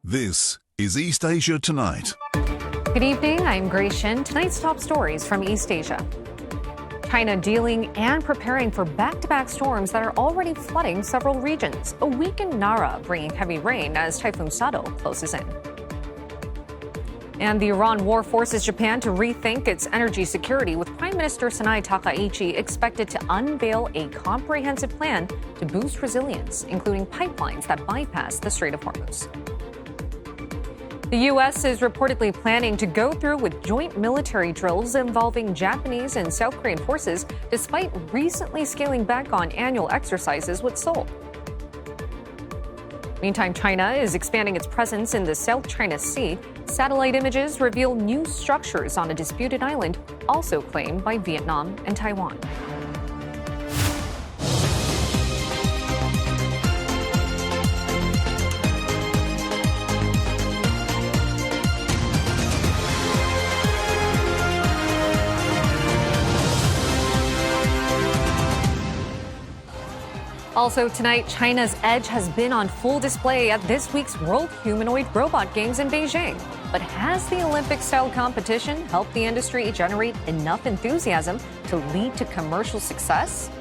This is East Asia Tonight. Good evening, I'm Grace Shin. Tonight's top stories from East Asia. China dealing and preparing for back-to-back storms that are already flooding several regions. A week in Narra bringing heavy rain as Typhoon Saudel closes in. And the Iran war forces Japan to rethink its energy security, with Prime Minister Sanai Takaichi expected to unveil a comprehensive plan to boost resilience, including pipelines that bypass the Strait of Hormuz. The U.S. is reportedly planning to go through with joint military drills involving Japanese and South Korean forces, despite recently scaling back on annual exercises with Seoul. Meantime, China is expanding its presence in the South China Sea. Satellite images reveal new structures on a disputed island, also claimed by Vietnam and Taiwan. Also tonight, China's edge has been on full display at this week's World Humanoid Robot Games in Beijing. But has the Olympic-style competition helped the industry generate enough enthusiasm to lead to commercial success?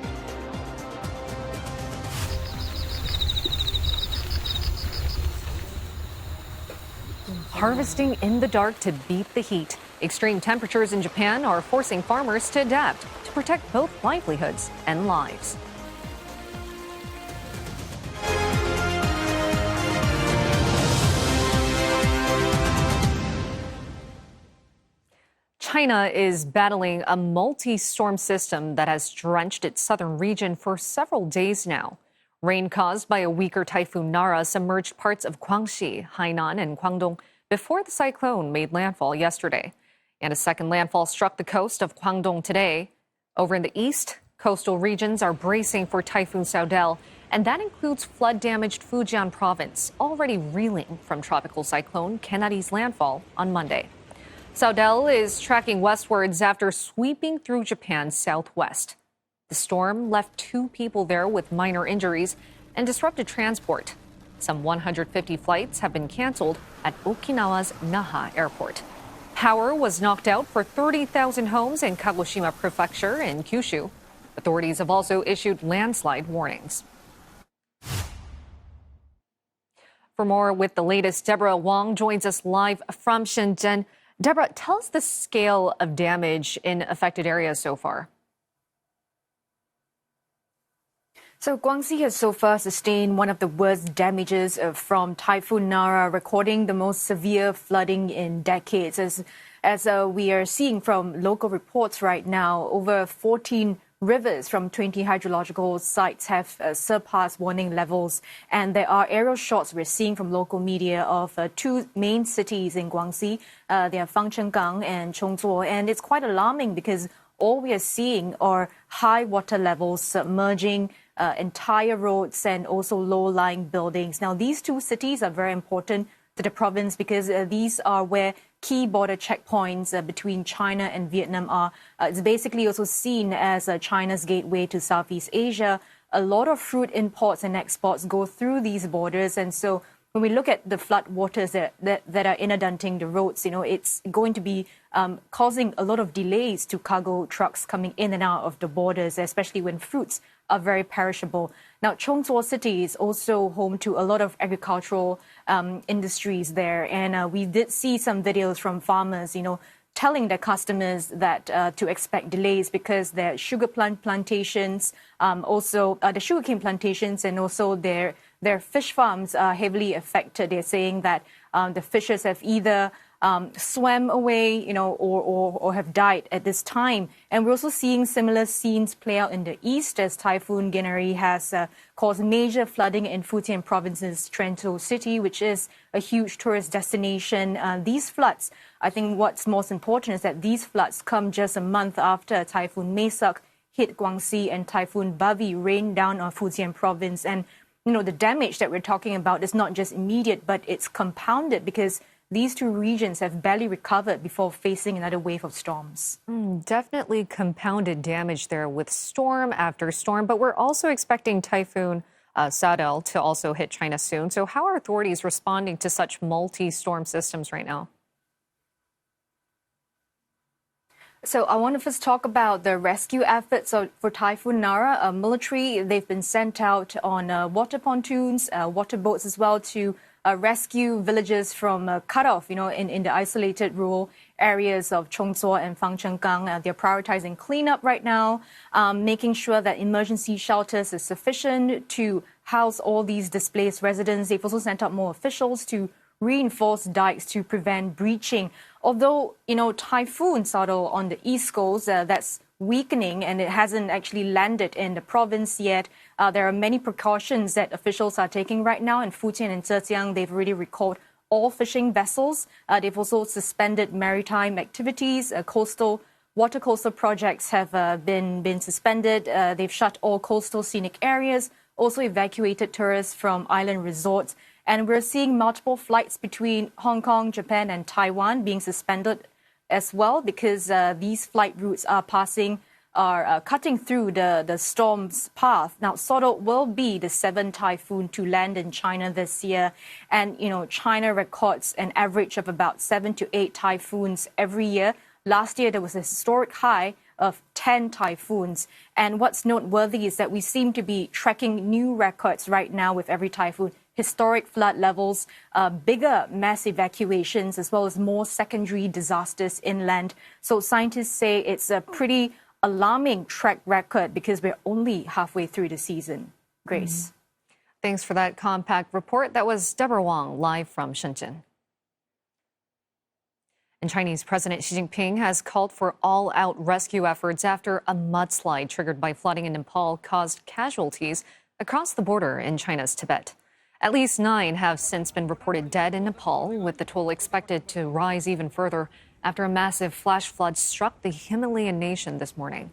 Harvesting in the dark to beat the heat. Extreme temperatures in Japan are forcing farmers to adapt to protect both livelihoods and lives. China is battling a multi-storm system that has drenched its southern region for several days now. Rain caused by a weaker Typhoon Narra submerged parts of Guangxi, Hainan, and Guangdong before the cyclone made landfall yesterday. And a second landfall struck the coast of Guangdong today. Over in the east, coastal regions are bracing for Typhoon Saudel, and that includes flood-damaged Fujian province, already reeling from tropical cyclone Kennedi's landfall on Monday. Saudel is tracking westwards after sweeping through Japan's southwest. The storm left 2 people there with minor injuries and disrupted transport. Some 150 flights have been canceled at Okinawa's Naha airport. Power was knocked out for 30,000 homes in Kagoshima Prefecture in Kyushu. Authorities have also issued landslide warnings. For more with the latest, Deborah Wong joins us live from Shenzhen. Deborah, tell us the scale of damage in affected areas so far. So Guangxi has so far sustained one of the worst damages from Typhoon Narra, recording the most severe flooding in decades. As we are seeing from local reports right now, over 14 rivers from 20 hydrological sites have surpassed warning levels. And there are aerial shots we're seeing from local media of 2 main cities in Guangxi. They are Fangchenggang and Chongzuo. And it's quite alarming because all we are seeing are high water levels submerging entire roads and also low-lying buildings. Now, these 2 cities are very important to the province because these are where key border checkpoints between China and Vietnam are. It's basically also seen as China's gateway to Southeast Asia. A lot of fruit imports and exports go through these borders. And so when we look at the flood waters that are inundating the roads, it's going to be causing a lot of delays to cargo trucks coming in and out of the borders, especially when fruits are very perishable. Now, Chongzuo City is also home to a lot of agricultural industries there. And we did see some videos from farmers, telling their customers that to expect delays because their sugar plantations, also the sugarcane plantations and also their fish farms are heavily affected. They're saying that the fishes have either swam away, or have died at this time. And we're also seeing similar scenes play out in the east as Typhoon Ginari has caused major flooding in Fujian province's Trento City, which is a huge tourist destination. These floods, I think what's most important is that these floods come just a month after Typhoon Maisak hit Guangxi and Typhoon Bavi rained down on Fujian province. And, the damage that we're talking about is not just immediate, but it's compounded because these 2 regions have barely recovered before facing another wave of storms. Definitely compounded damage there with storm after storm, but we're also expecting Typhoon Saudel to also hit China soon. So how are authorities responding to such multi-storm systems right now? So I want to first talk about the rescue efforts for Typhoon Narra. Military, they've been sent out on water pontoons, water boats as well to rescue villagers from cutoff, in the isolated rural areas of Chongzuo and Fangchenggang. They're prioritizing cleanup right now, making sure that emergency shelters is sufficient to house all these displaced residents. They've also sent out more officials to reinforce dikes to prevent breaching. Although, Typhoon Saudel on the east coast, that's weakening and it hasn't actually landed in the province yet. There are many precautions that officials are taking right now. In Fujian and Zhejiang, they've already recalled all fishing vessels. They've also suspended maritime activities. Water coastal projects have been suspended. They've shut all coastal scenic areas, also evacuated tourists from island resorts. And we're seeing multiple flights between Hong Kong, Japan, and Taiwan being suspended as well because these flight routes are cutting through the storm's path. Now, Saudel will be the 7th typhoon to land in China this year. And, China records an average of about 7 to 8 typhoons every year. Last year, there was a historic high of 10 typhoons. And what's noteworthy is that we seem to be tracking new records right now with every typhoon. Historic flood levels, bigger mass evacuations, as well as more secondary disasters inland. So scientists say it's a pretty alarming track record because we're only halfway through the season. Grace. Thanks for that compact report. That was Deborah Wong live from Shenzhen. And Chinese President Xi Jinping has called for all-out rescue efforts after a mudslide triggered by flooding in Nepal caused casualties across the border in China's Tibet. At least 9 have since been reported dead in Nepal, with the toll expected to rise even further after a massive flash flood struck the Himalayan nation this morning.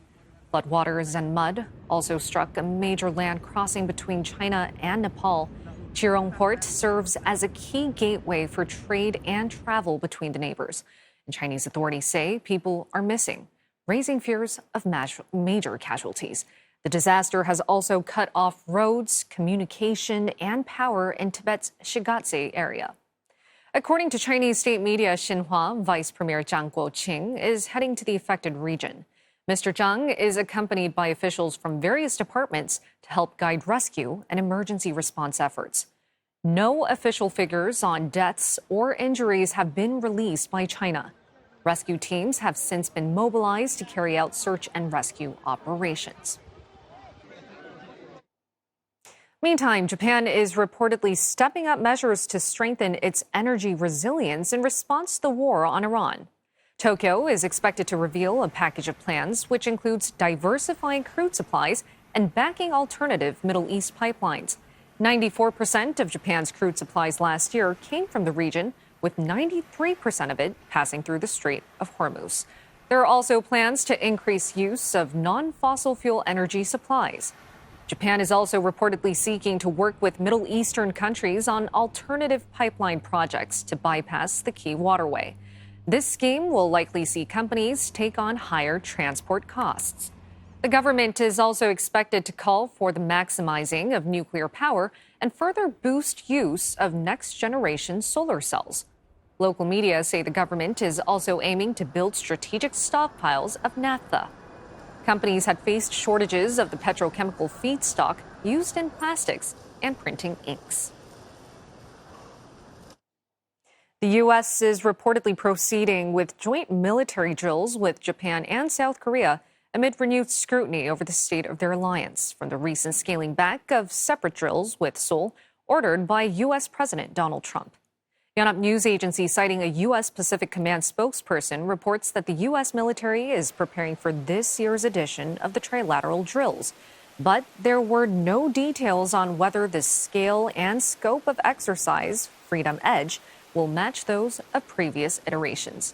Floodwaters and mud also struck a major land crossing between China and Nepal. Chirong Port serves as a key gateway for trade and travel between the neighbors. And Chinese authorities say people are missing, raising fears of major casualties. The disaster has also cut off roads, communication, and power in Tibet's Shigatse area. According to Chinese state media, Xinhua Vice Premier Zhang Guoqing is heading to the affected region. Mr. Zhang is accompanied by officials from various departments to help guide rescue and emergency response efforts. No official figures on deaths or injuries have been released by China. Rescue teams have since been mobilized to carry out search and rescue operations. Meantime, Japan is reportedly stepping up measures to strengthen its energy resilience in response to the war on Iran. Tokyo is expected to reveal a package of plans which includes diversifying crude supplies and backing alternative Middle East pipelines. 94% of Japan's crude supplies last year came from the region, with 93% of it passing through the Strait of Hormuz. There are also plans to increase use of non-fossil fuel energy supplies. Japan is also reportedly seeking to work with Middle Eastern countries on alternative pipeline projects to bypass the key waterway. This scheme will likely see companies take on higher transport costs. The government is also expected to call for the maximizing of nuclear power and further boost use of next-generation solar cells. Local media say the government is also aiming to build strategic stockpiles of naphtha. Companies had faced shortages of the petrochemical feedstock used in plastics and printing inks. The U.S. is reportedly proceeding with joint military drills with Japan and South Korea amid renewed scrutiny over the state of their alliance from the recent scaling back of separate drills with Seoul ordered by U.S. President Donald Trump. Yonhap News Agency, citing a U.S. Pacific Command spokesperson, reports that the U.S. military is preparing for this year's edition of the trilateral drills. But there were no details on whether the scale and scope of exercise, Freedom Edge, will match those of previous iterations.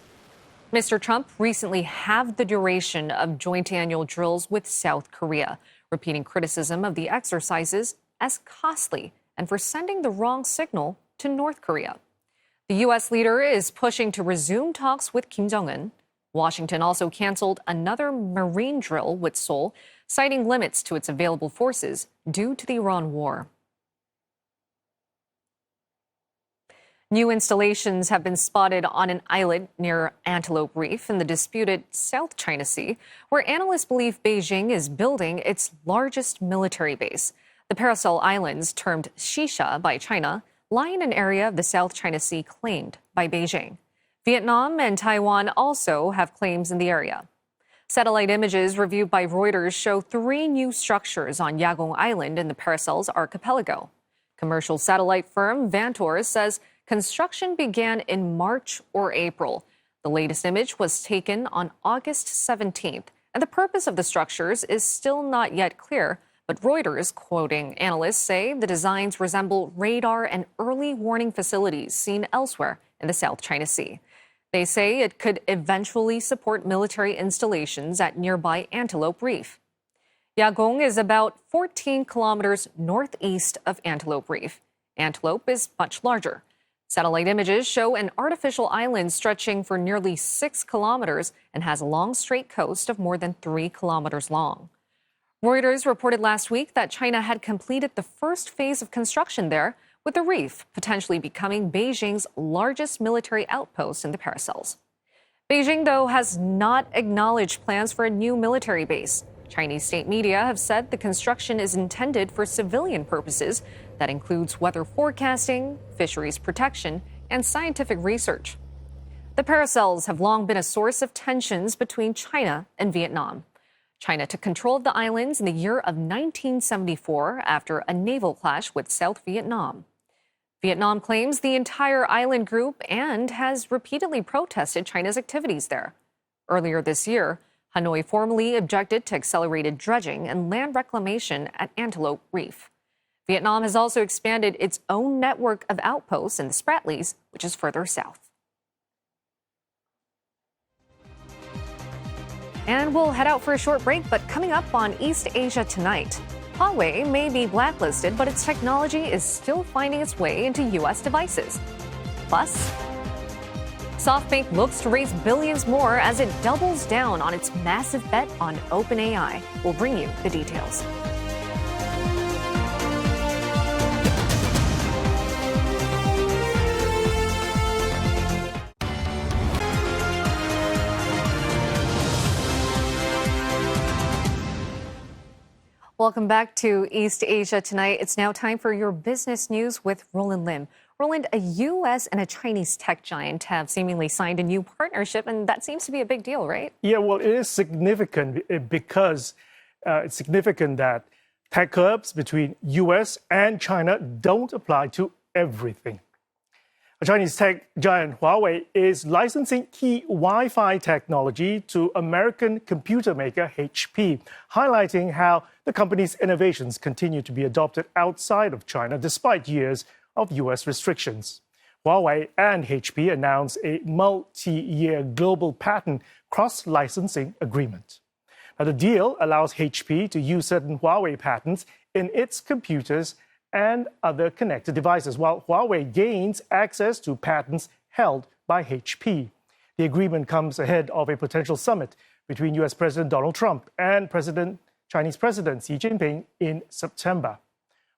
Mr. Trump recently halved the duration of joint annual drills with South Korea, repeating criticism of the exercises as costly and for sending the wrong signal to North Korea. The U.S. leader is pushing to resume talks with Kim Jong-un. Washington also canceled another Marine drill with Seoul, citing limits to its available forces due to the Iran war. New installations have been spotted on an islet near Antelope Reef in the disputed South China Sea, where analysts believe Beijing is building its largest military base. The Paracel Islands, termed Shisha by China, lie in an area of the South China Sea claimed by Beijing. Vietnam and Taiwan also have claims in the area. Satellite images reviewed by Reuters show 3 new structures on Yagong Island in the Paracel's archipelago. Commercial satellite firm Vantor says construction began in March or April. The latest image was taken on August 17th, and the purpose of the structures is still not yet clear. But Reuters, quoting analysts, say the designs resemble radar and early warning facilities seen elsewhere in the South China Sea. They say it could eventually support military installations at nearby Antelope Reef. Yagong is about 14 kilometers northeast of Antelope Reef. Antelope is much larger. Satellite images show an artificial island stretching for nearly 6 kilometers and has a long straight coast of more than 3 kilometers long. Reuters reported last week that China had completed the first phase of construction there, with the reef potentially becoming Beijing's largest military outpost in the Paracels. Beijing, though, has not acknowledged plans for a new military base. Chinese state media have said the construction is intended for civilian purposes. That includes weather forecasting, fisheries protection, and scientific research. The Paracels have long been a source of tensions between China and Vietnam. China took control of the islands in the year of 1974 after a naval clash with South Vietnam. Vietnam claims the entire island group and has repeatedly protested China's activities there. Earlier this year, Hanoi formally objected to accelerated dredging and land reclamation at Antelope Reef. Vietnam has also expanded its own network of outposts in the Spratlys, which is further south. And we'll head out for a short break, but coming up on East Asia tonight, Huawei may be blacklisted, but its technology is still finding its way into U.S. devices. Plus, SoftBank looks to raise billions more as it doubles down on its massive bet on OpenAI. We'll bring you the details. Welcome back to East Asia Tonight. It's now time for your business news with Roland Lim. Roland, a U.S. and a Chinese tech giant have seemingly signed a new partnership, and that seems to be a big deal, right? Yeah, well, it is significant because it's significant that tech curbs between U.S. and China don't apply to everything. A Chinese tech giant, Huawei, is licensing key Wi-Fi technology to American computer maker HP, highlighting how the company's innovations continue to be adopted outside of China despite years of U.S. restrictions. Huawei and HP announced a multi-year global patent cross-licensing agreement. Now, the deal allows HP to use certain Huawei patents in its computers and other connected devices, while Huawei gains access to patents held by HP. The agreement comes ahead of a potential summit between U.S. President Donald Trump and Chinese President Xi Jinping in September.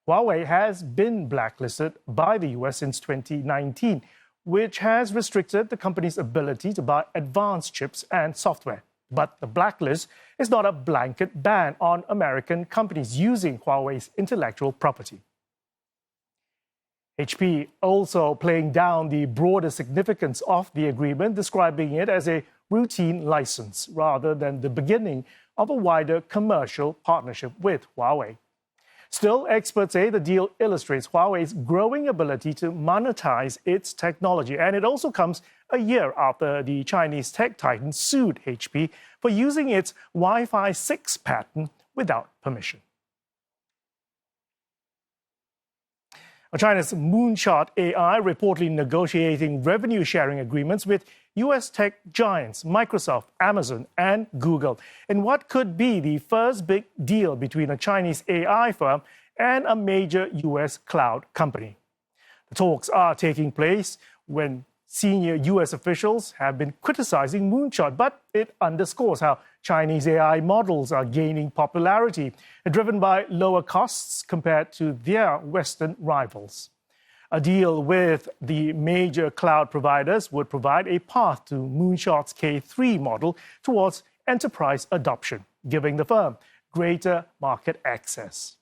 Huawei has been blacklisted by the U.S. since 2019, which has restricted the company's ability to buy advanced chips and software. But the blacklist is not a blanket ban on American companies using Huawei's intellectual property. HP also playing down the broader significance of the agreement, describing it as a routine license rather than the beginning of a wider commercial partnership with Huawei. Still, experts say the deal illustrates Huawei's growing ability to monetize its technology, and it also comes a year after the Chinese tech titan sued HP for using its Wi-Fi 6 patent without permission. China's Moonshot AI reportedly negotiating revenue-sharing agreements with U.S. tech giants Microsoft, Amazon, and Google in what could be the first big deal between a Chinese AI firm and a major U.S. cloud company. The talks are taking place when senior U.S. officials have been criticizing Moonshot, but it underscores how Chinese AI models are gaining popularity, driven by lower costs compared to their Western rivals. A deal with the major cloud providers would provide a path to Moonshot's K3 model towards enterprise adoption, giving the firm greater market access.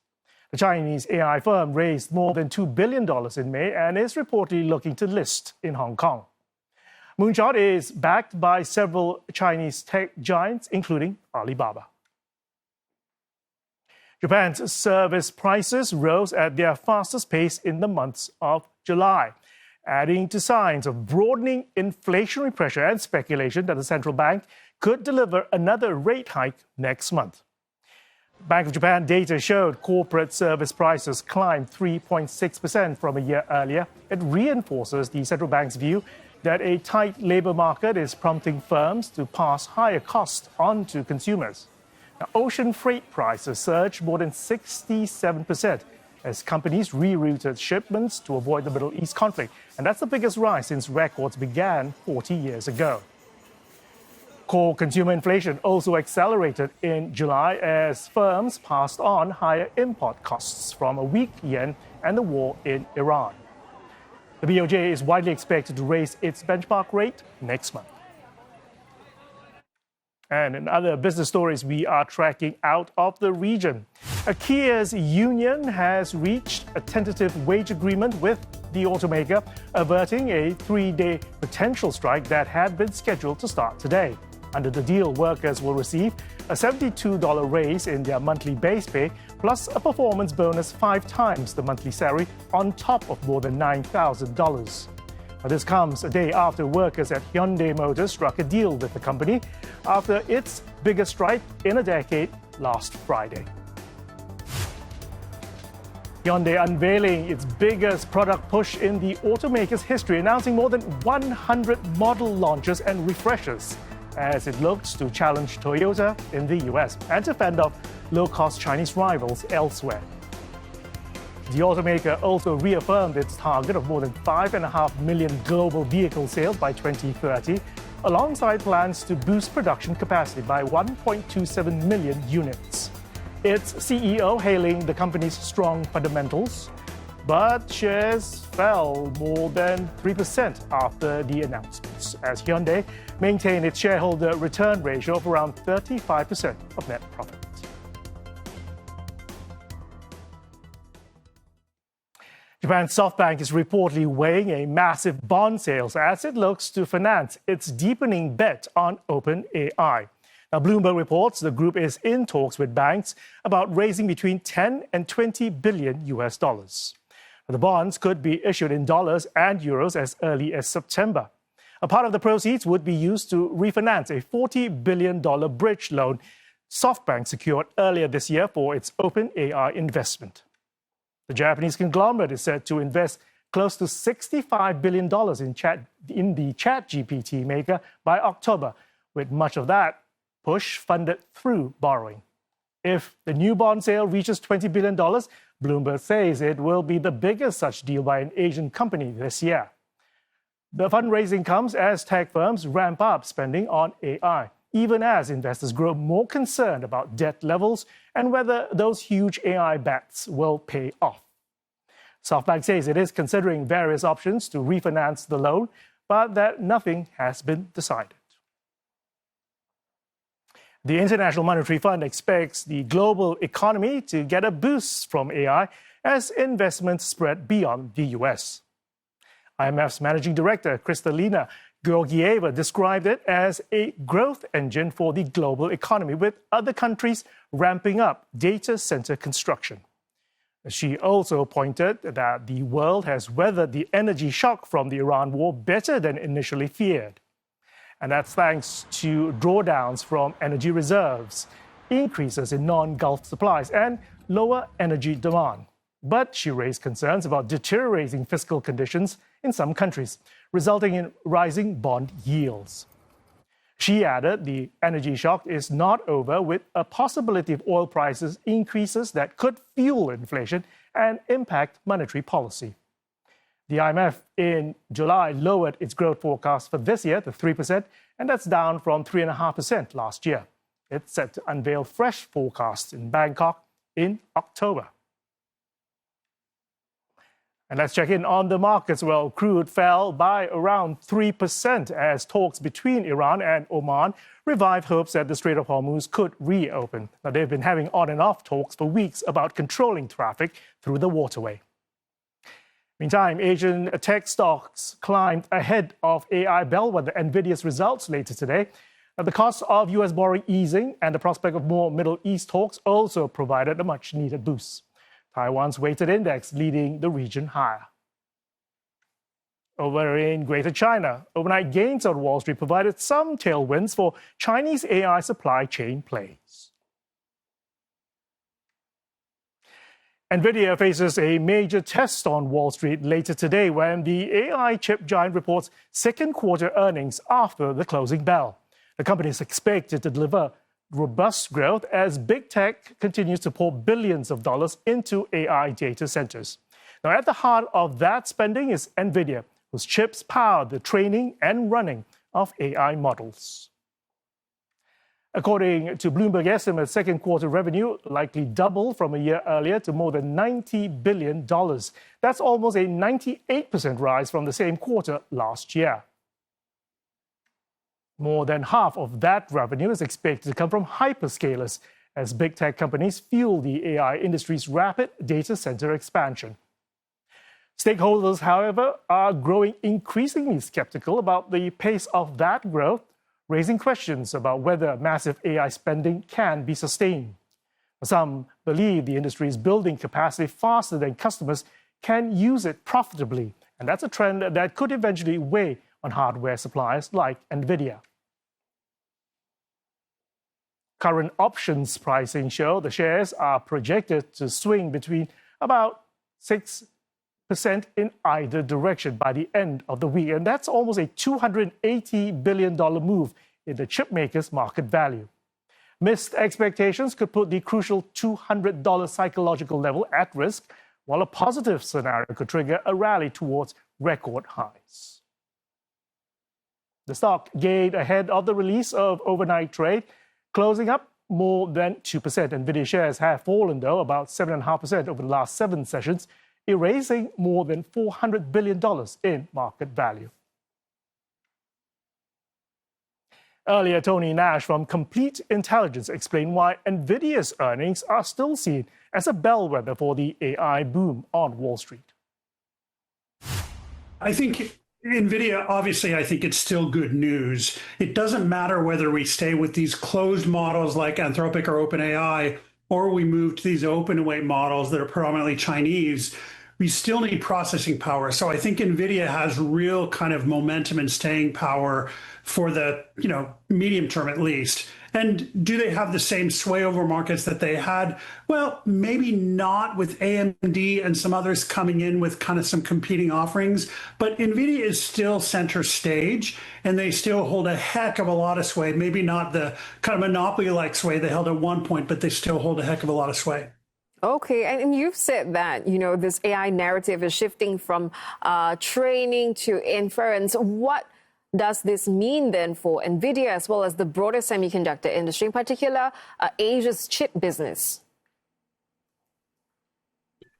The Chinese AI firm raised more than $2 billion in May and is reportedly looking to list in Hong Kong. Moonshot is backed by several Chinese tech giants, including Alibaba. Japan's service prices rose at their fastest pace in the months of July, adding to signs of broadening inflationary pressure and speculation that the central bank could deliver another rate hike next month. Bank of Japan data showed corporate service prices climbed 3.6% from a year earlier. It reinforces the central bank's view that a tight labor market is prompting firms to pass higher costs on to consumers. Now, ocean freight prices surged more than 67% as companies rerouted shipments to avoid the Middle East conflict. And that's the biggest rise since records began 40 years ago. Core consumer inflation also accelerated in July as firms passed on higher import costs from a weak yen and the war in Iran. The BOJ is widely expected to raise its benchmark rate next month. And in other business stories we are tracking out of the region, Kia's union has reached a tentative wage agreement with the automaker, averting a 3-day potential strike that had been scheduled to start today. Under the deal, workers will receive a $72 raise in their monthly base pay, plus a performance bonus 5 times the monthly salary on top of more than $9,000. This comes a day after workers at Hyundai Motors struck a deal with the company after its biggest strike in a decade last Friday. Hyundai unveiling its biggest product push in the automaker's history, announcing more than 100 model launches and refreshes as it looks to challenge Toyota in the US and to fend off low-cost Chinese rivals elsewhere. The automaker also reaffirmed its target of more than 5.5 million global vehicle sales by 2030, alongside plans to boost production capacity by 1.27 million units. Its CEO hailing the company's strong fundamentals, but shares fell more than 3% after the announcements, as Hyundai maintained its shareholder return ratio of around 35% of net profit. Japan's SoftBank is reportedly weighing a massive bond sales as it looks to finance its deepening bet on OpenAI. Now, Bloomberg reports the group is in talks with banks about raising between 10 and 20 billion US dollars. The bonds could be issued in dollars and euros as early as September. A part of the proceeds would be used to refinance a $40 billion bridge loan SoftBank secured earlier this year for its OpenAI investment. The Japanese conglomerate is said to invest close to $65 billion in the ChatGPT maker by October, with much of that push funded through borrowing. If the new bond sale reaches $20 billion, Bloomberg says it will be the biggest such deal by an Asian company this year. The fundraising comes as tech firms ramp up spending on AI, even as investors grow more concerned about debt levels and whether those huge AI bets will pay off. SoftBank says it is considering various options to refinance the loan, but that nothing has been decided. The International Monetary Fund expects the global economy to get a boost from AI as investments spread beyond the US. IMF's managing director, Kristalina Georgieva, described it as a growth engine for the global economy, with other countries ramping up data center construction. She also pointed that the world has weathered the energy shock from the Iran war better than initially feared. And that's thanks to drawdowns from energy reserves, increases in non-Gulf supplies, and lower energy demand. But she raised concerns about deteriorating fiscal conditions in some countries, resulting in rising bond yields. She added the energy shock is not over, with a possibility of oil prices increases that could fuel inflation and impact monetary policy. The IMF in July lowered its growth forecast for this year to 3%, and that's down from 3.5% last year. It's set to unveil fresh forecasts in Bangkok in October. And let's check in on the markets. Well, crude fell by around 3% as talks between Iran and Oman revived hopes that the Strait of Hormuz could reopen. Now, they've been having on and off talks for weeks about controlling traffic through the waterway. Meantime, Asian tech stocks climbed ahead of AI bellwether Nvidia's results later today. Now, the cost of U.S. borrowing easing and the prospect of more Middle East talks also provided a much-needed boost. Taiwan's weighted index leading the region higher. Over in Greater China, overnight gains on Wall Street provided some tailwinds for Chinese AI supply chain plays. Nvidia faces a major test on Wall Street later today when the AI chip giant reports second quarter earnings after the closing bell. The company is expected to deliver robust growth as big tech continues to pour billions of dollars into AI data centers. Now, at the heart of that spending is Nvidia, whose chips power the training and running of AI models. According to Bloomberg estimates, second quarter revenue likely doubled from a year earlier to more than $90 billion. That's almost a 98% rise from the same quarter last year. More than half of that revenue is expected to come from hyperscalers as big tech companies fuel the AI industry's rapid data center expansion. Stakeholders, however, are growing increasingly skeptical about the pace of that growth, raising questions about whether massive AI spending can be sustained. Some believe the industry is building capacity faster than customers can use it profitably, and that's a trend that could eventually weigh on hardware suppliers like Nvidia. Current options pricing show the shares are projected to swing between about 6% in either direction by the end of the week. And that's almost a $280 billion move in the chipmaker's market value. Missed expectations could put the crucial $200 psychological level at risk, while a positive scenario could trigger a rally towards record highs. The stock gained ahead of the release of overnight trade, closing up more than 2%. Nvidia shares have fallen, though, about 7.5% over the last 7 sessions, erasing more than $400 billion in market value. Earlier, Tony Nash from Complete Intelligence explained why Nvidia's earnings are still seen as a bellwether for the AI boom on Wall Street. I think NVIDIA, obviously, I think it's still good news. It doesn't matter whether we stay with these closed models like Anthropic or OpenAI, or we move to these open weight models that are predominantly Chinese. We still need processing power. So I think NVIDIA has real kind of momentum and staying power for the medium term at least. And do they have the same sway over markets that they had? Well, maybe not with AMD and some others coming in with kind of some competing offerings, but NVIDIA is still center stage and they still hold a heck of a lot of sway. Maybe not the kind of monopoly-like sway they held at one point, but they still hold a heck of a lot of sway. Okay, and you've said that, this AI narrative is shifting from training to inference. What does this mean then for NVIDIA as well as the broader semiconductor industry, in particular Asia's chip business?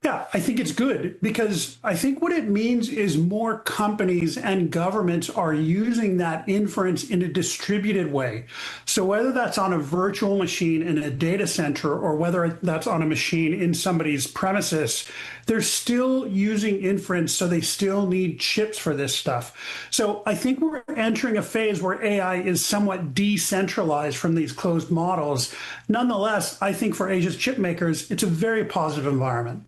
Yeah, I think it's good because I think what it means is more companies and governments are using that inference in a distributed way. So whether that's on a virtual machine in a data center or whether that's on a machine in somebody's premises, they're still using inference, so they still need chips for this stuff. So I think we're entering a phase where AI is somewhat decentralized from these closed models. Nonetheless, I think for Asia's chip makers, it's a very positive environment.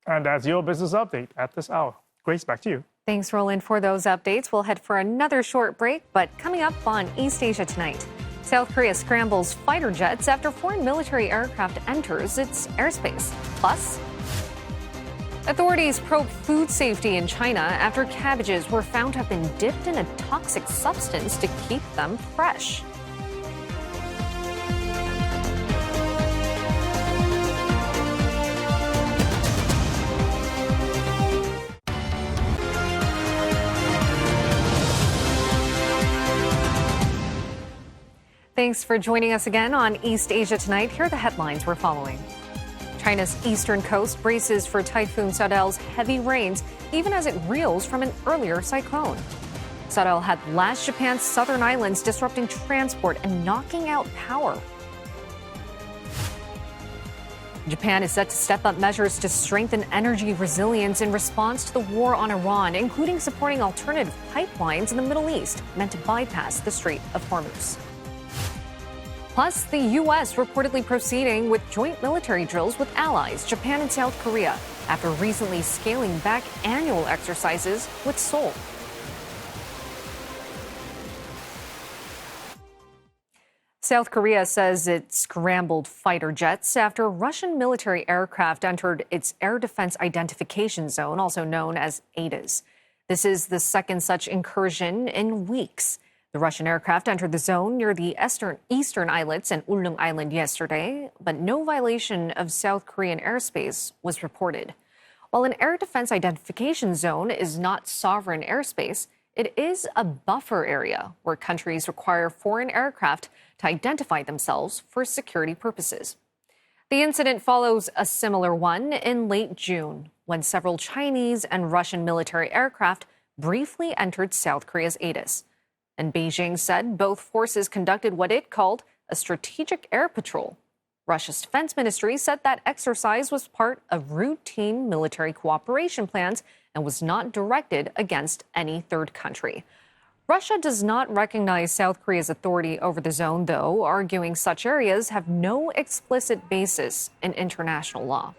And that's your business update at this hour. Grace, back to you. Thanks, Roland, for those updates. We'll head for another short break, but coming up on East Asia tonight, South Korea scrambles fighter jets after foreign military aircraft enters its airspace. Plus, authorities probe food safety in China after cabbages were found to have been dipped in a toxic substance to keep them fresh. Thanks for joining us again on East Asia Tonight. Here are the headlines we're following. China's eastern coast braces for Typhoon Saudel's heavy rains, even as it reels from an earlier cyclone. Saudel had lashed Japan's southern islands, disrupting transport and knocking out power. Japan is set to step up measures to strengthen energy resilience in response to the war on Iran, including supporting alternative pipelines in the Middle East meant to bypass the Strait of Hormuz. Plus, the U.S. reportedly proceeding with joint military drills with allies, Japan and South Korea, after recently scaling back annual exercises with Seoul. South Korea says it scrambled fighter jets after Russian military aircraft entered its air defense identification zone, also known as ADIZ. This is the second such incursion in weeks. The Russian aircraft entered the zone near the eastern islets and Ulleung Island yesterday, but no violation of South Korean airspace was reported. While an air defense identification zone is not sovereign airspace, it is a buffer area where countries require foreign aircraft to identify themselves for security purposes. The incident follows a similar one in late June, when several Chinese and Russian military aircraft briefly entered South Korea's ADIZ. And Beijing said both forces conducted what it called a strategic air patrol. Russia's defense ministry said that exercise was part of routine military cooperation plans and was not directed against any third country. Russia does not recognize South Korea's authority over the zone, though, arguing such areas have no explicit basis in international law.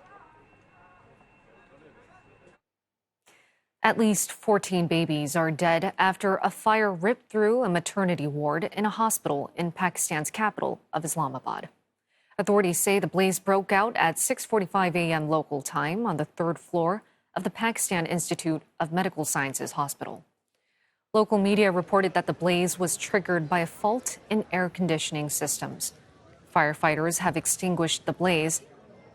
At least 14 babies are dead after a fire ripped through a maternity ward in a hospital in Pakistan's capital of Islamabad. Authorities say the blaze broke out at 6:45 a.m. local time on the third floor of the Pakistan Institute of Medical Sciences hospital. Local media reported that the blaze was triggered by a fault in air conditioning systems. Firefighters have extinguished the blaze.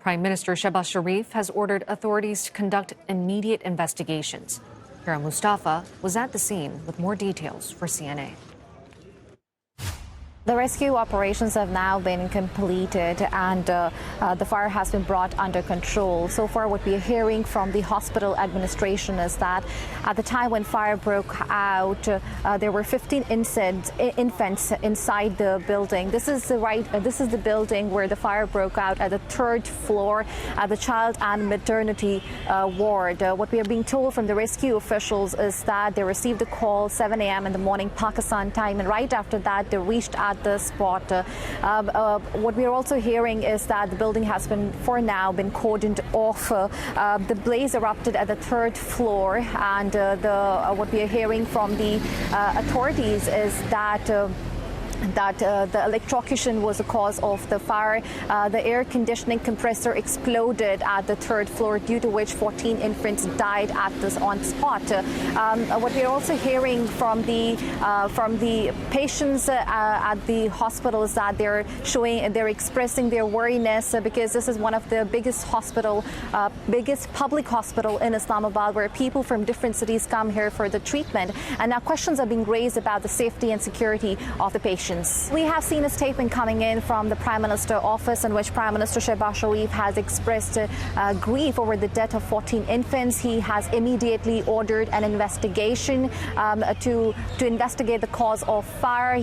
Prime Minister Shehbaz Sharif has ordered authorities to conduct immediate investigations. Hira Mustafa was at the scene with more details for CNA. The rescue operations have now been completed and the fire has been brought under control. So far, what we are hearing from the hospital administration is that at the time when fire broke out, there were 15 infants inside the building. This is the building where the fire broke out at the third floor at the child and maternity ward. What we are being told from the rescue officials is that they received a call 7 a.m. in the morning Pakistan time, and right after that they reached out the spot. What we are also hearing is that the building has been, for now, been cordoned off. The blaze erupted at the third floor, and what we are hearing from the authorities is that the electrocution was the cause of the fire. The air conditioning compressor exploded at the third floor, due to which 14 infants died on spot. What we're also hearing from the patients at the hospital is that they're expressing their worriness because this is one of the biggest public hospital in Islamabad, where people from different cities come here for the treatment. And now questions are being raised about the safety and security of the patients. We have seen a statement coming in from the Prime Minister office in which Prime Minister Shehbaz Sharif has expressed grief over the death of 14 infants. He has immediately ordered an investigation to investigate the cause of fire.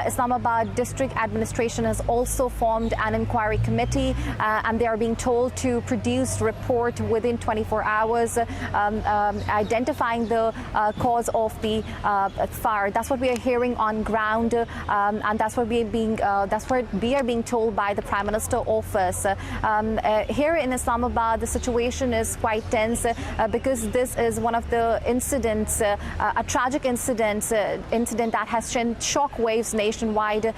Islamabad District Administration has also formed an inquiry committee, and they are being told to produce a report within 24 hours identifying the cause of the fire. That's what we are hearing on ground. And that's what we are being told by the Prime Minister office. Here in Islamabad, the situation is quite tense because this is one of the incidents, a tragic incident that has sent shock waves nationwide.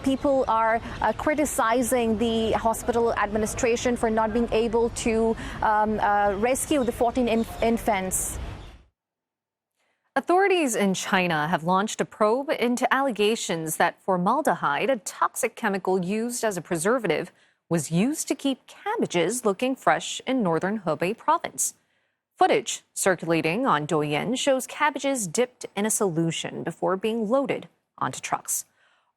People are criticizing the hospital administration for not being able to rescue the 14 infants. Authorities in China have launched a probe into allegations that formaldehyde, a toxic chemical used as a preservative, was used to keep cabbages looking fresh in northern Huawei province. Footage circulating on Douyin shows cabbages dipped in a solution before being loaded onto trucks.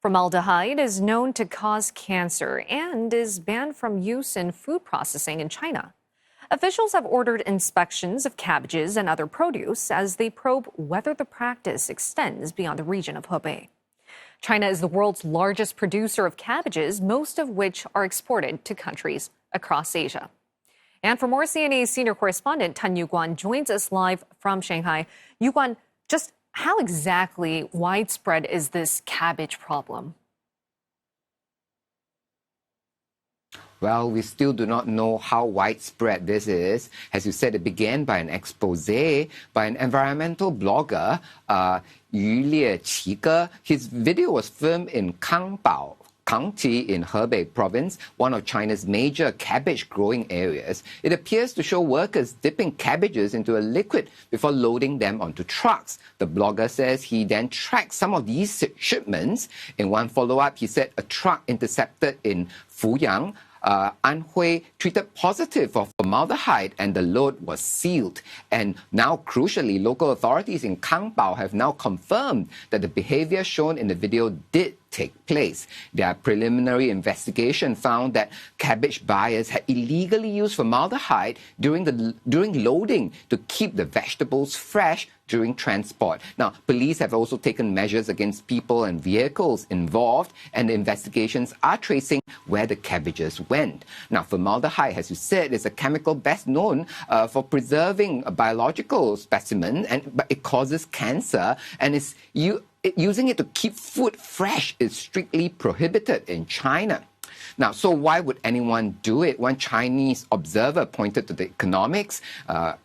Formaldehyde is known to cause cancer and is banned from use in food processing in China. Officials have ordered inspections of cabbages and other produce as they probe whether the practice extends beyond the region of Huawei. China is the world's largest producer of cabbages, most of which are exported to countries across Asia. And for more, CNA's senior correspondent Tan Yu-Guan joins us live from Shanghai. Yu-Guan, just how exactly widespread is this cabbage problem? Well, we still do not know how widespread this is. As you said, it began by an expose by an environmental blogger, Yu Qige. His video was filmed in Kangbao County in Hebei province, one of China's major cabbage growing areas. It appears to show workers dipping cabbages into a liquid before loading them onto trucks. The blogger says he then tracked some of these shipments. In one follow-up, he said a truck intercepted in Fuyang, Anhui, treated positive for formaldehyde and the load was sealed. And now, crucially, local authorities in Kangbao have now confirmed that the behavior shown in the video did take place. Their preliminary investigation found that cabbage buyers had illegally used formaldehyde during loading to keep the vegetables fresh during transport. Now, police have also taken measures against people and vehicles involved, and the investigations are tracing where the cabbages went. Now, formaldehyde, as you said, is a chemical best known for preserving a biological specimen, but it causes cancer, and using it to keep food fresh is strictly prohibited in China. Now, so why would anyone do it? One Chinese observer pointed to the economics.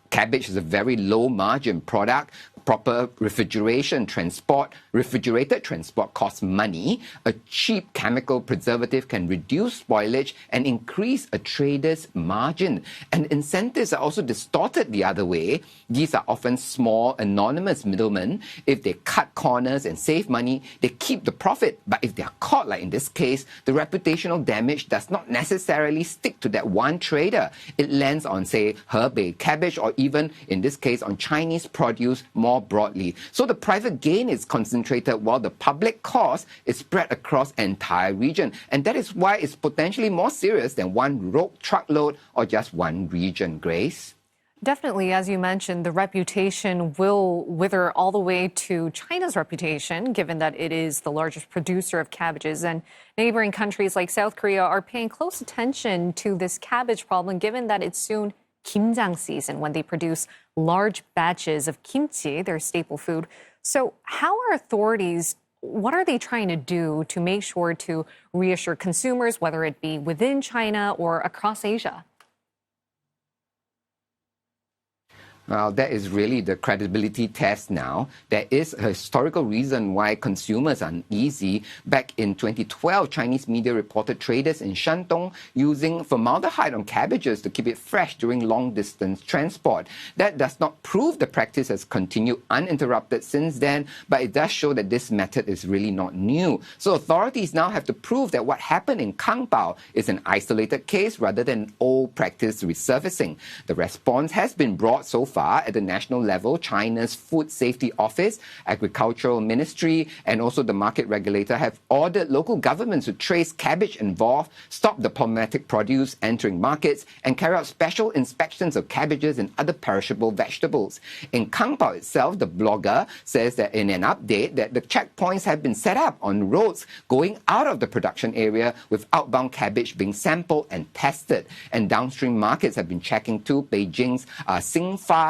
Cabbage is a very low margin product. Proper refrigerated transport costs money. A cheap chemical preservative can reduce spoilage and increase a trader's margin. And incentives are also distorted the other way. These are often small, anonymous middlemen. If they cut corners and save money, they keep the profit. But if they are caught, like in this case, the reputational damage does not necessarily stick to that one trader. It lands on, say, Hebei cabbage, or even, in this case, on Chinese produce more broadly. So the private gain is concentrated while the public cost is spread across an entire region. And that is why it's potentially more serious than one rogue truckload or just one region, Grace. Definitely, as you mentioned, the reputation will wither all the way to China's reputation, given that it is the largest producer of cabbages. And neighboring countries like South Korea are paying close attention to this cabbage problem, given that it's soon kimjang season, when they produce large batches of kimchi, their staple food. So how are authorities, what are they trying to do to make sure to reassure consumers, whether it be within China or across Asia? Well, that is really the credibility test now. There is a historical reason why consumers are uneasy. Back in 2012, Chinese media reported traders in Shandong using formaldehyde on cabbages to keep it fresh during long-distance transport. That does not prove the practice has continued uninterrupted since then, but it does show that this method is really not new. So authorities now have to prove that what happened in Kangbao is an isolated case rather than old practice resurfacing. The response has been brought so far at the national level. China's Food Safety Office, Agricultural Ministry, and also the market regulator have ordered local governments to trace cabbage involved, stop the problematic produce entering markets, and carry out special inspections of cabbages and other perishable vegetables. In Kangbao itself, the blogger says that in an update that the checkpoints have been set up on roads going out of the production area, with outbound cabbage being sampled and tested. And downstream markets have been checking too. Beijing's Xingfa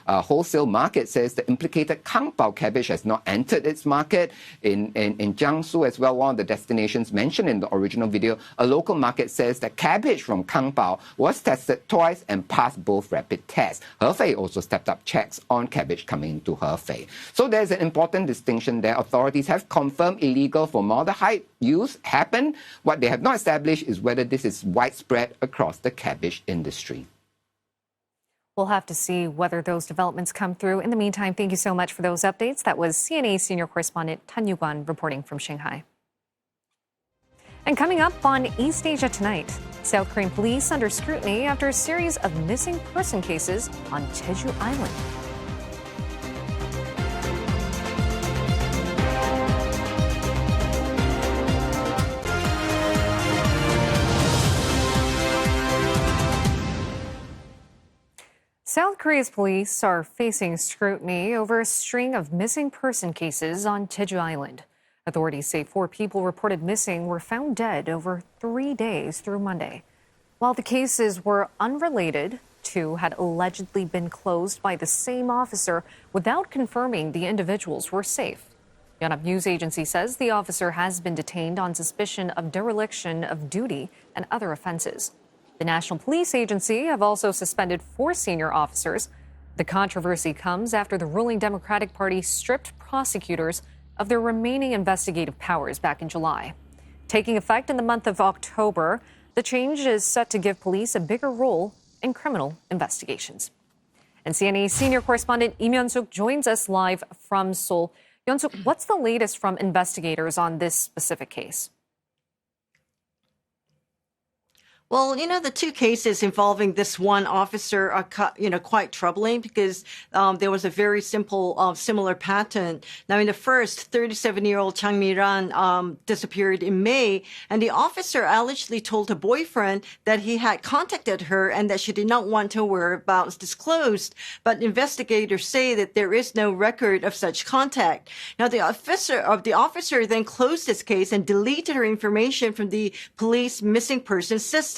wholesale market says the implicated Kangbao cabbage has not entered its market. In Jiangsu as well, one of the destinations mentioned in the original video, a local market says that cabbage from Kangbao was tested twice and passed both rapid tests. Hefei also stepped up checks on cabbage coming into Hefei. So there's an important distinction there. Authorities have confirmed illegal formaldehyde use happened. What they have not established is whether this is widespread across the cabbage industry. We'll have to see whether those developments come through. In the meantime, thank you so much for those updates. That was CNA senior correspondent Tan Yu-Guan reporting from Shanghai. And coming up on East Asia Tonight, South Korean police under scrutiny after a series of missing person cases on Jeju Island. Korea's police are facing scrutiny over a string of missing person cases on Jeju Island. Authorities say 4 people reported missing were found dead over 3 days through Monday. While the cases were unrelated, 2 had allegedly been closed by the same officer without confirming the individuals were safe. Yonhap News Agency says the officer has been detained on suspicion of dereliction of duty and other offenses. The National Police Agency have also suspended 4 senior officers. The controversy comes after the ruling Democratic Party stripped prosecutors of their remaining investigative powers back in July. Taking effect in the month of October, the change is set to give police a bigger role in criminal investigations. And CNA senior correspondent Lee Myun-suk joins us live from Seoul. Myun-suk, what's the latest from investigators on this specific case? Well, the 2 cases involving this one officer are, quite troubling because there was a very similar pattern. Now, in the first, 37-year-old Chang Mi-ran disappeared in May, and the officer allegedly told her boyfriend that he had contacted her and that she did not want her whereabouts disclosed. But investigators say that there is no record of such contact. Now, the officer then closed this case and deleted her information from the police missing person system.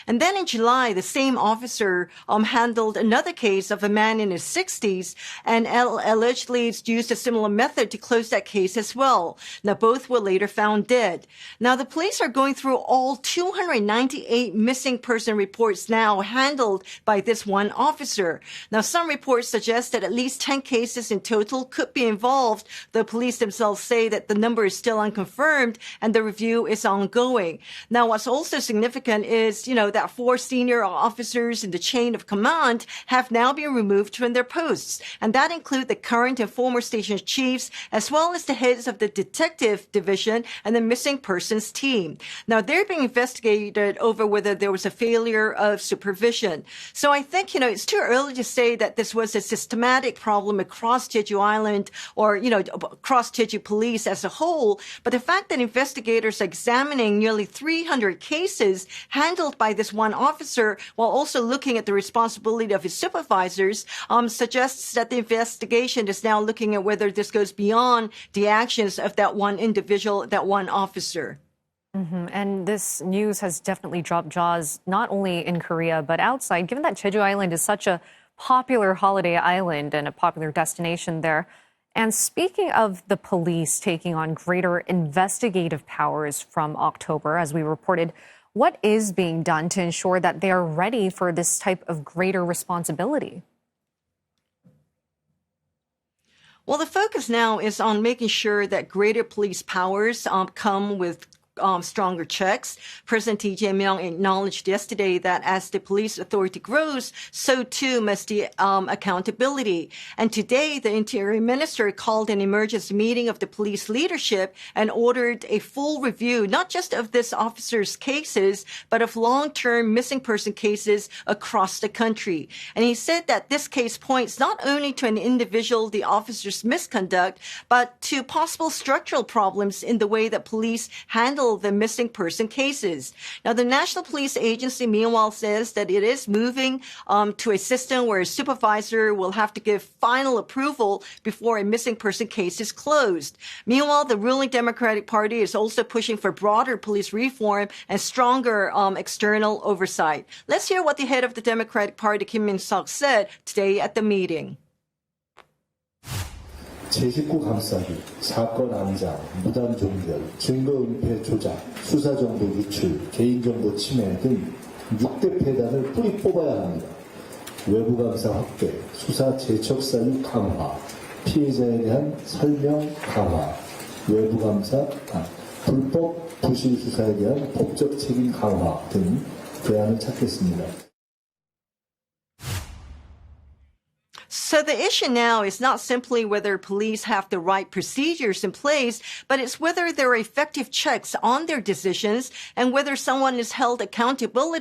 And then in July, the same officer handled another case of a man in his 60s and allegedly used a similar method to close that case as well. Now, both were later found dead. Now, the police are going through all 298 missing person reports now handled by this one officer. Now, some reports suggest that at least 10 cases in total could be involved. The police themselves say that the number is still unconfirmed and the review is ongoing. Now, what's also significant is, that 4 senior officers in the chain of command have now been removed from their posts. And that include the current and former station chiefs, as well as the heads of the detective division and the missing persons team. Now, they're being investigated over whether there was a failure of supervision. So I think, it's too early to say that this was a systematic problem across Jeju Island or, across Jeju police as a whole. But the fact that investigators are examining nearly 300 cases handled by this one officer while also looking at the responsibility of his supervisors suggests that the investigation is now looking at whether this goes beyond the actions of that one individual, that one officer. And this news has definitely dropped jaws, not only in Korea, but outside, given that Jeju Island is such a popular holiday island and a popular destination there. And speaking of the police taking on greater investigative powers from October, as we reported, what is being done to ensure that they are ready for this type of greater responsibility? Well, the focus now is on making sure that greater police powers come with stronger checks. President Lee Jae-myung acknowledged yesterday that as the police authority grows, so too must the accountability. And today, the Interior Minister called an emergency meeting of the police leadership and ordered a full review, not just of this officer's cases, but of long-term missing person cases across the country. And he said that this case points not only to an individual, the officer's misconduct, but to possible structural problems in the way that police handle the missing person cases. Now, the National Police Agency, meanwhile, says that it is moving to a system where a supervisor will have to give final approval before a missing person case is closed. Meanwhile, the ruling Democratic Party is also pushing for broader police reform and stronger external oversight. Let's hear what the head of the Democratic Party, Kim Min-seok, said today at the meeting. 제 식구 감싸기, 사건 암장, 무단 종결, 증거 은폐 조작, 수사정보 유출, 개인정보 침해 등 6대 폐단을 뿌리 뽑아야 합니다. 외부감사 확대, 수사 재척 사유 강화, 피해자에 대한 설명 강화, 외부감사, 불법 부실 수사에 대한 법적 책임 강화 등 대안을 찾겠습니다. So the issue now is not simply whether police have the right procedures in place, but it's whether there are effective checks on their decisions and whether someone is held accountable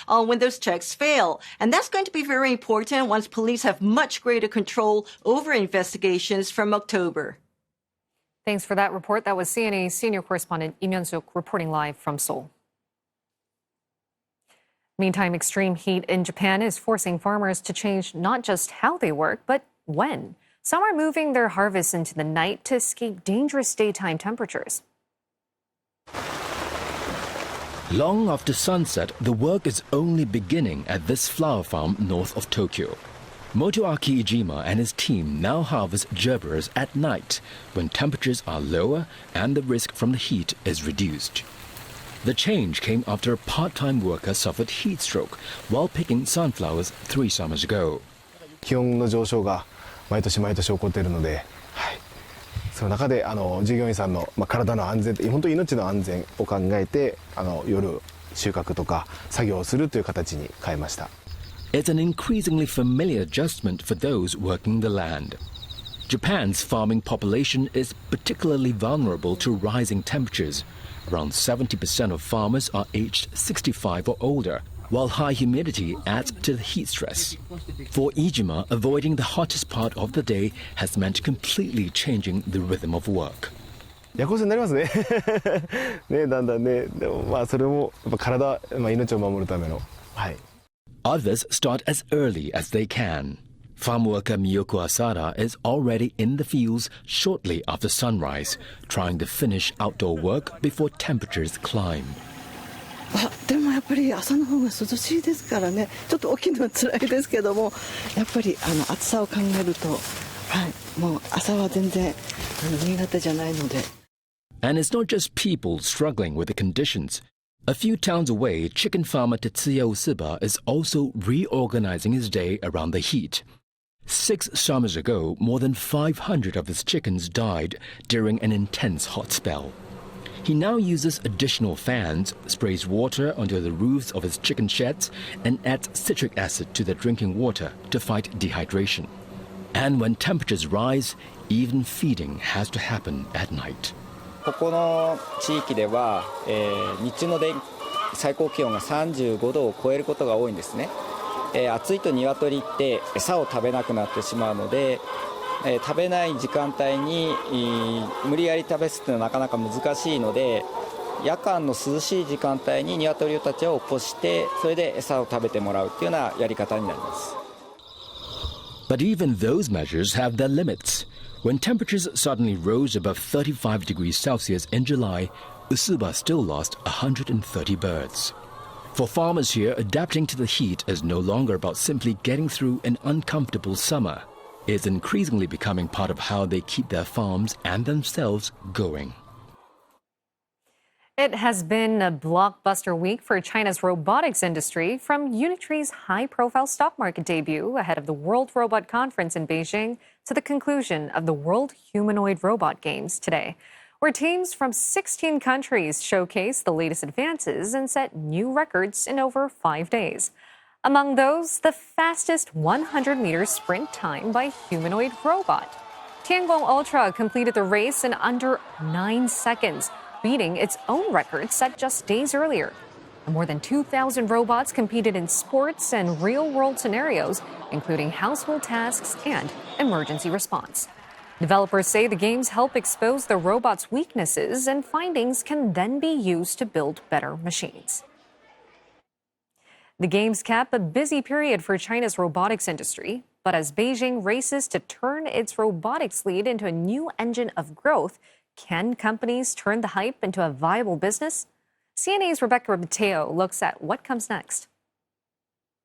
when those checks fail. And that's going to be very important once police have much greater control over investigations from October. Thanks for that report. That was CNA senior correspondent Lee Myun-suk reporting live from Seoul. Meantime, extreme heat in Japan is forcing farmers to change not just how they work, but when. Some are moving their harvests into the night to escape dangerous daytime temperatures. Long after sunset, the work is only beginning at this flower farm north of Tokyo. Motoaki Ijima and his team now harvest gerbers at night when temperatures are lower and the risk from the heat is reduced. The change came after a part-time worker suffered heat stroke while picking sunflowers 3 summers ago. 気温の上昇が毎年毎年起こっているので、その中で従業員さんの体の安全、本当に命の安全を考えて夜収穫とか作業をするという形に変えました。 It's an increasingly familiar adjustment for those working the land. Japan's farming population is particularly vulnerable to rising temperatures. Around 70% of farmers are aged 65 or older, while high humidity adds to the heat stress. For Ijima, avoiding the hottest part of the day has meant completely changing the rhythm of work. 夜行性になりますね。ね、だんだんね、でもそれもやっぱ体、命を守るための。はい。 Others start as early as they can. Farm worker Miyoko Asada is already in the fields shortly after sunrise, trying to finish outdoor work before temperatures climb. でもやっぱり朝の方が涼しいですからね。ちょっと起きるのは辛いですけども、やっぱり暑さを考えると、はい、もう朝は全然苦手じゃないので。 And it's not just people struggling with the conditions. A few towns away, chicken farmer Tetsuya Usuba is also reorganizing his day around the heat. 6 summers ago, more than 500 of his chickens died during an intense hot spell. He now uses additional fans, sprays water onto the roofs of his chicken sheds, and adds citric acid to their drinking water to fight dehydration. And when temperatures rise, even feeding has to happen at night. ここの地域では、日中の最高気温が35度を超えることが多いんですね。暑いと鶏って餌を食べなくなってしまうので、食べない時間帯に無理やり食べさせるのはなかなか難しいので、夜間の涼しい時間帯に鶏たちを起こして、それで餌を食べてもらうというようなやり方になります。But even those measures have their limits. When temperatures suddenly rose above 35 degrees Celsius in July, Usuba still lost 130 birds. For farmers here, adapting to the heat is no longer about simply getting through an uncomfortable summer. It's increasingly becoming part of how they keep their farms and themselves going. It has been a blockbuster week for China's robotics industry, from Unitree's high-profile stock market debut ahead of the World Robot Conference in Beijing to the conclusion of the World Humanoid Robot Games today, where teams from 16 countries showcase the latest advances and set new records in over 5 days. Among those, the fastest 100-meter sprint time by humanoid robot. Tiangong Ultra completed the race in under 9 seconds, beating its own record set just days earlier. More than 2,000 robots competed in sports and real-world scenarios, including household tasks and emergency response. Developers say the games help expose the robots' weaknesses, and findings can then be used to build better machines. The games cap a busy period for China's robotics industry, but as Beijing races to turn its robotics lead into a new engine of growth, can companies turn the hype into a viable business? CNA's Rebecca Mateo looks at what comes next.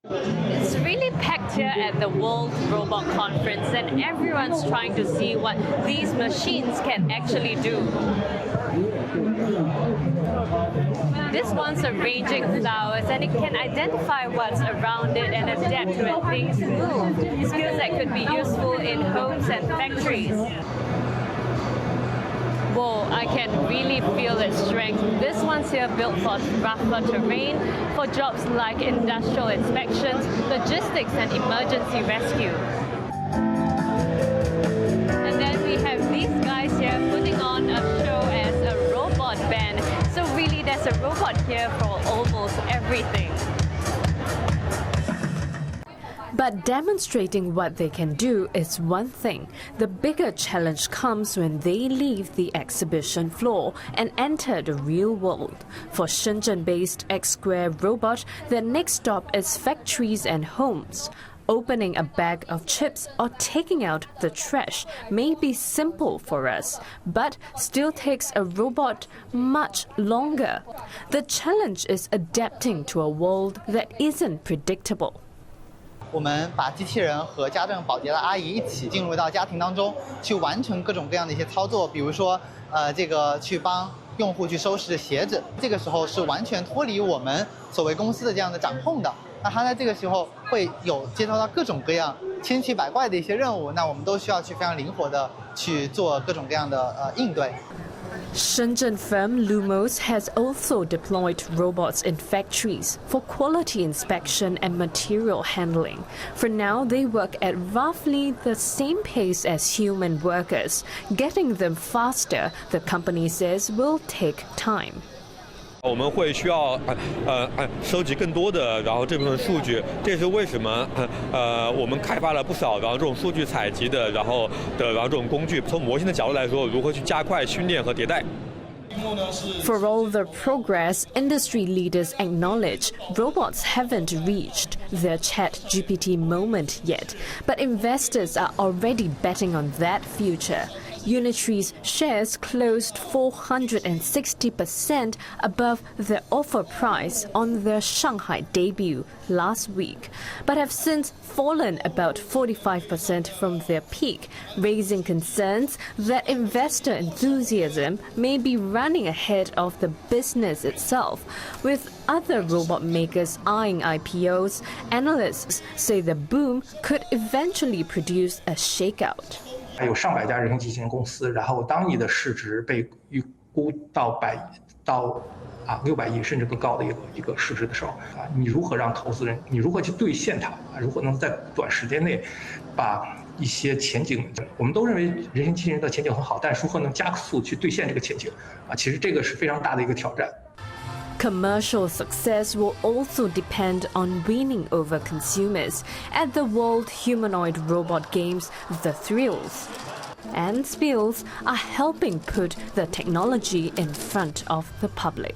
It's really packed here at the World Robot Conference, and everyone's trying to see what these machines can actually do. This one's arranging flowers, and it can identify what's around it and adapt when things move. Skills that could be useful in homes and factories. Whoa, I can really feel its strength. This one's here built for rougher terrain, for jobs like industrial inspections, logistics and emergency rescue. And then we have these guys here putting on a show as a robot band. So really there's a robot here for almost everything. But demonstrating what they can do is one thing. The bigger challenge comes when they leave the exhibition floor and enter the real world. For Shenzhen-based X-Square Robot, their next stop is factories and homes. Opening a bag of chips or taking out the trash may be simple for us, but still takes a robot much longer. The challenge is adapting to a world that isn't predictable. 我们把机器人和家政保洁的阿姨一起进入到家庭当中，去完成各种各样的一些操作，比如说，这个去帮用户去收拾鞋子，这个时候是完全脱离我们所谓公司的这样的掌控的。那他在这个时候会有接收到各种各样千奇百怪的一些任务，那我们都需要去非常灵活的去做各种各样的应对。 Shenzhen firm Lumos has also deployed robots in factories for quality inspection and material handling. For now, they work at roughly the same pace as human workers. Getting them faster, the company says, will take time. 我们会需要收集更多的这部分数据，这也是为什么我们开发了不少这种数据采集的这种工具。从模型的角度来说，如何去加快训练和迭代。 For all the progress, industry leaders acknowledge robots haven't reached their ChatGPT moment yet, but investors are already betting on that future. Unitree's shares closed 460% above their offer price on their Shanghai debut last week, but have since fallen about 45% from their peak, raising concerns that investor enthusiasm may be running ahead of the business itself. With other robot makers eyeing IPOs, analysts say the boom could eventually produce a shakeout. 有上百家人形机器人公司，然后当你的市值被预估到600亿甚至更高的一个市值的时候，你如何让投资人，你如何去兑现它？如何能在短时间内把一些前景，我们都认为人形机器人的前景很好，但如何能加速去兑现这个前景？其实这个是非常大的一个挑战。 Commercial success will also depend on winning over consumers at the World Humanoid Robot Games, The Thrills. And Spills are helping put the technology in front of the public.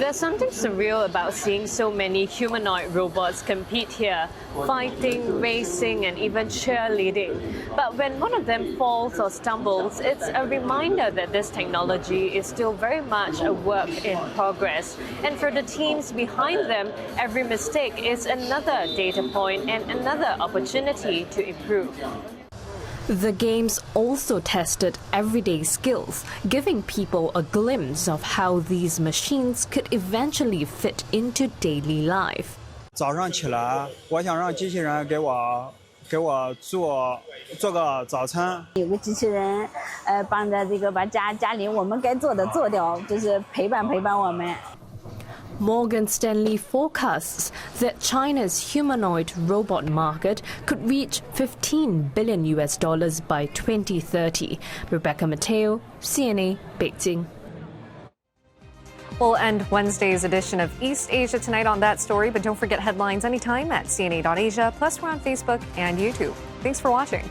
There's something surreal about seeing so many humanoid robots compete here, fighting, racing, and even cheerleading. But when one of them falls or stumbles, it's a reminder that this technology is still very much a work in progress. And for the teams behind them, every mistake is another data point and another opportunity to improve. The games also tested everyday skills, giving people a glimpse of how these machines could eventually fit into daily life. 早上起来，我想让机器人给我做个早餐。有个机器人，帮着把家里我们该做的做掉，就是陪伴我们。 Morgan Stanley forecasts that China's humanoid robot market could reach $15 billion by 2030. Rebecca Mateo, CNA, Beijing. We'll end Wednesday's edition of East Asia Tonight on that story, but don't forget headlines anytime at cna.asia. Plus, we're on Facebook and YouTube. Thanks for watching.